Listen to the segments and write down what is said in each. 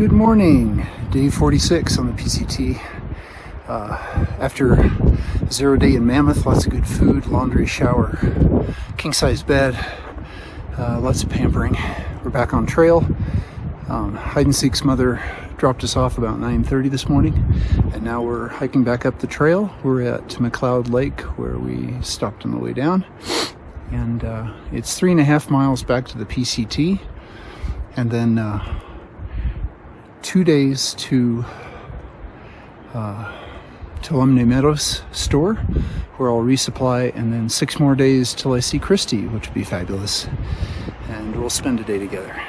Good morning, day 46 on the PCT. After a 0 day in Mammoth, lots of good food, laundry, shower, king-size bed, lots of pampering. We're back on trail. Hide and Seek's mother dropped us off about 9:30 this morning, and now we're hiking back up the trail. We're at Mammoth Lake where we stopped on the way down, and it's 3.5 miles back to the PCT, and then 2 days to Lemonade Meadows store where I'll resupply, and then 6 more days till I see Christy, which would be fabulous, and we'll spend a day together.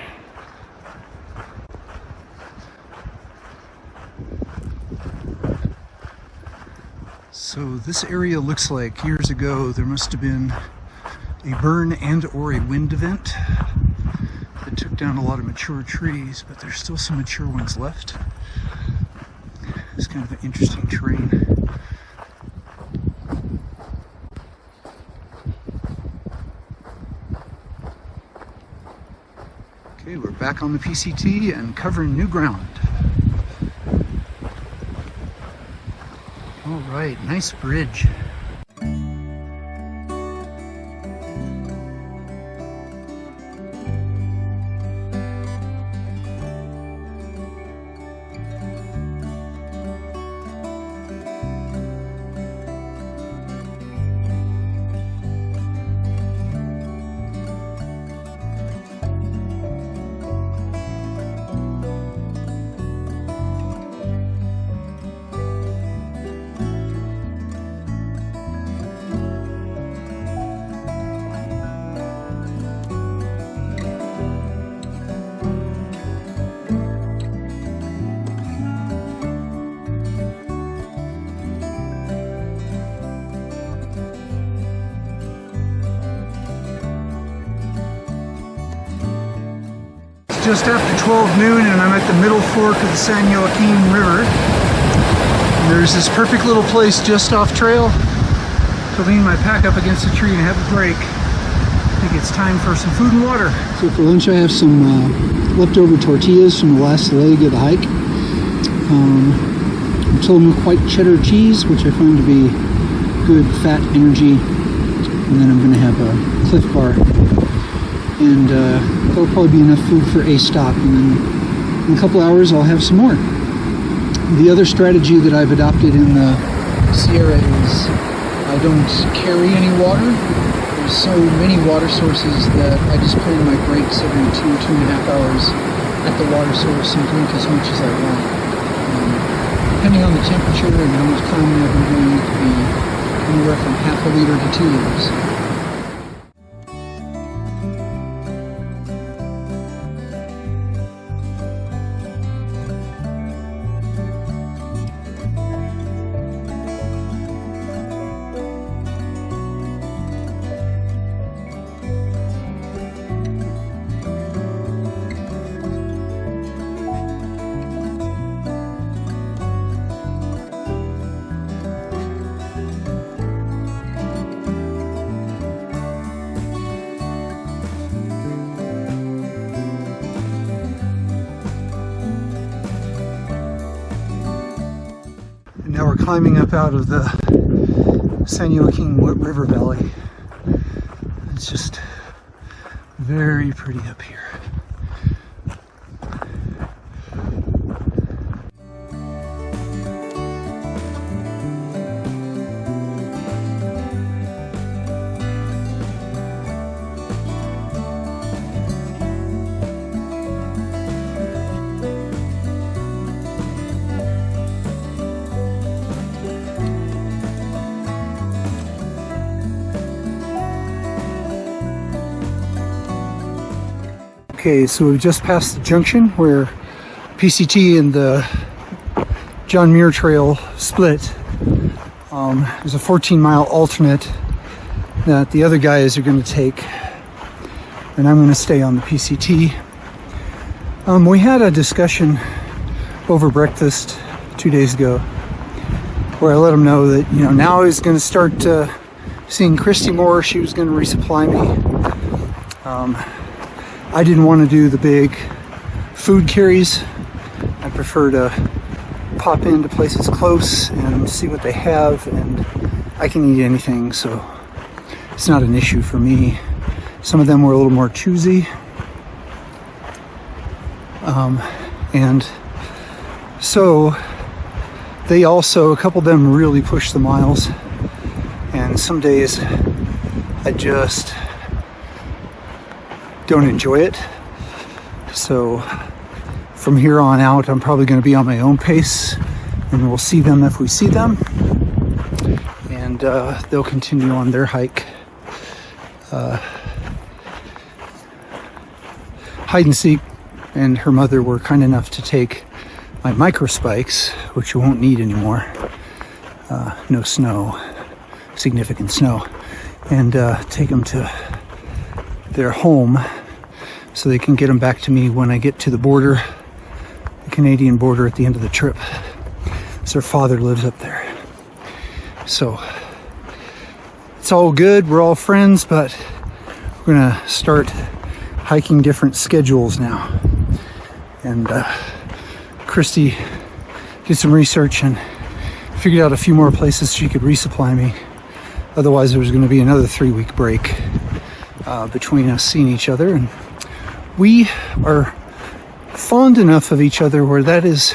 So this area looks like years ago there must have been a burn and or a wind event that took down a lot of mature trees, but there's still some mature ones left. It's kind of an interesting terrain. Okay, we're back on the PCT and covering new ground. All right, nice bridge. Just after 12 noon, and I'm at the middle fork of the San Joaquin River. And there's this perfect little place just off trail to lean my pack up against a tree and have a break. I think it's time for some food and water. So for lunch I have some leftover tortillas from the last leg of the hike. I'm filling with white cheddar cheese, which I find to be good fat energy. And then I'm going to have a Cliff Bar. And that'll probably be enough food for a stop, and then in a couple hours I'll have some more. The other strategy that I've adopted in the Sierra is I don't carry any water. There's so many water sources that I just plan my breaks every 2.5 hours at the water source and drink as much as I want. Depending on the temperature and how much climbing I've been doing, it could be anywhere from half a liter to 2 liters. Now we're climbing up out of the San Joaquin River Valley. It's just very pretty up here. Okay, so we've just passed the junction where PCT and the John Muir Trail split. There's a 14-mile alternate that the other guys are going to take, and I'm going to stay on the PCT. We had a discussion over breakfast 2 days ago where I let them know that, now I was going to start seeing Christy more. She was going to resupply me. I didn't want to do the big food carries prefer to pop into places close and see what they have, and I can eat anything, so it's not an issue for me. Some of them were a little more choosy, and so they also, a couple of them really push the miles, and some days I just don't enjoy it. So from here on out, I'm probably going to be on my own pace, and we'll see them if we see them, and they'll continue on their hike. Hide and Seek and her mother were kind enough to take my micro spikes, which you won't need anymore. No snow, significant snow, and take them to their home so they can get them back to me when I get to the border, the Canadian border at the end of the trip. So their father lives up there. So it's all good, we're all friends, but we're gonna start hiking different schedules now. And Christy did some research and figured out a few more places she could resupply me. Otherwise there was going to be another 3-week break between us seeing each other, and we are fond enough of each other where that is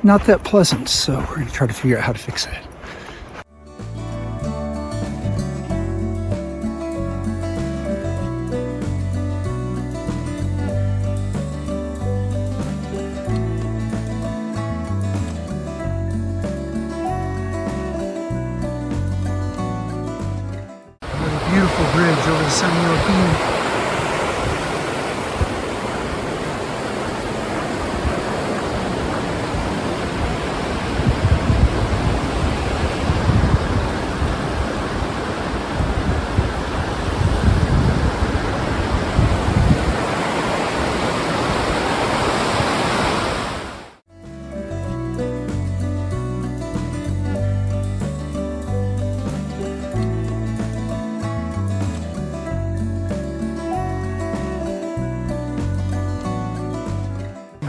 not that pleasant, so we're going to try to figure out how to fix that. Beautiful bridge over the San Joaquin.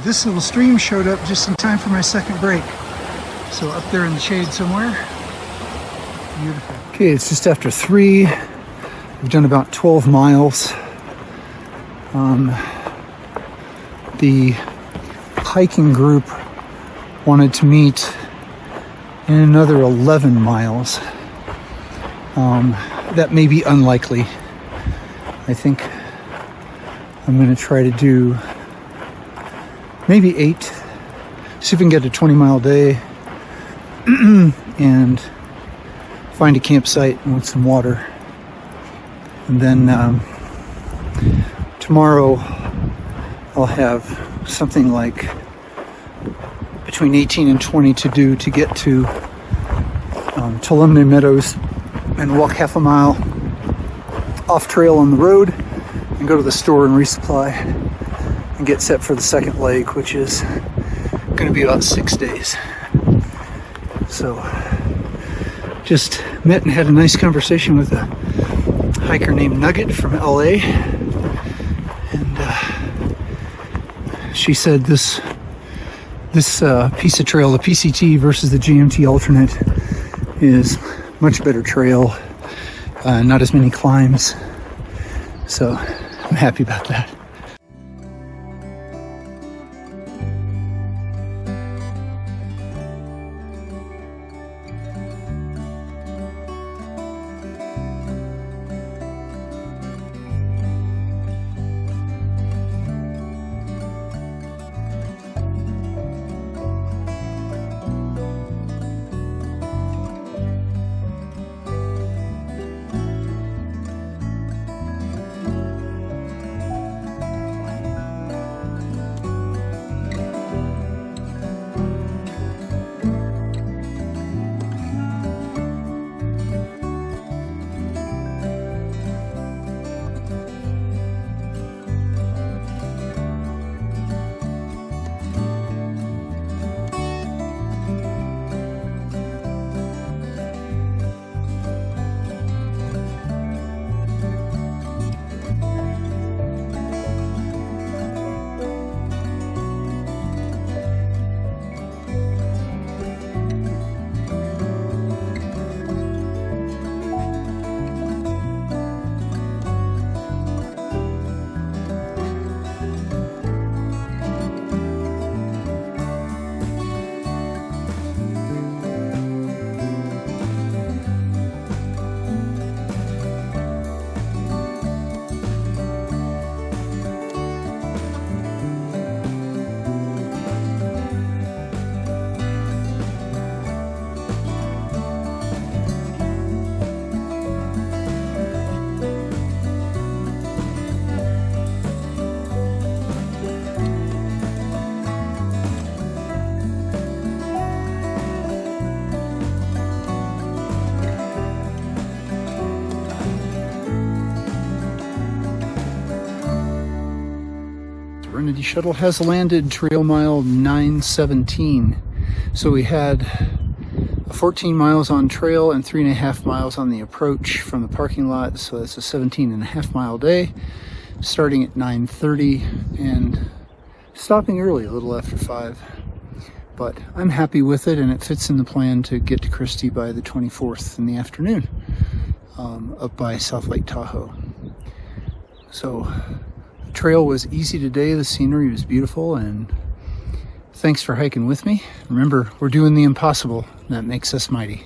This little stream showed up just in time for my second break. So up there in the shade somewhere. Beautiful. Okay, it's just after 3. We've done about 12 miles. The hiking group wanted to meet in another 11 miles. That may be unlikely. I think I'm going to try to do maybe 8, see if we can get a 20-mile day and find a campsite with some water. And then tomorrow I'll have something like between 18 and 20 to do to get to Tuolumne Meadows and walk half a mile off trail on the road and go to the store and resupply and get set for the second leg, which is going to be about 6 days. So just met and had a nice conversation with a hiker named Nugget from LA, and she said this piece of trail, the PCT versus the GMT alternate, is much better trail, not as many climbs, so I'm happy about that. Serenity Shuttle has landed trail mile 917. So we had 14 miles on trail and 3.5 miles on the approach from the parking lot. So that's a 17.5 mile day, starting at 9:30 and stopping early, a little after 5. But I'm happy with it, and it fits in the plan to get to Christie by the 24th in the afternoon, up by South Lake Tahoe. So the trail was easy today, the scenery was beautiful, and thanks for hiking with me. Remember, we're doing the impossible, and that makes us mighty.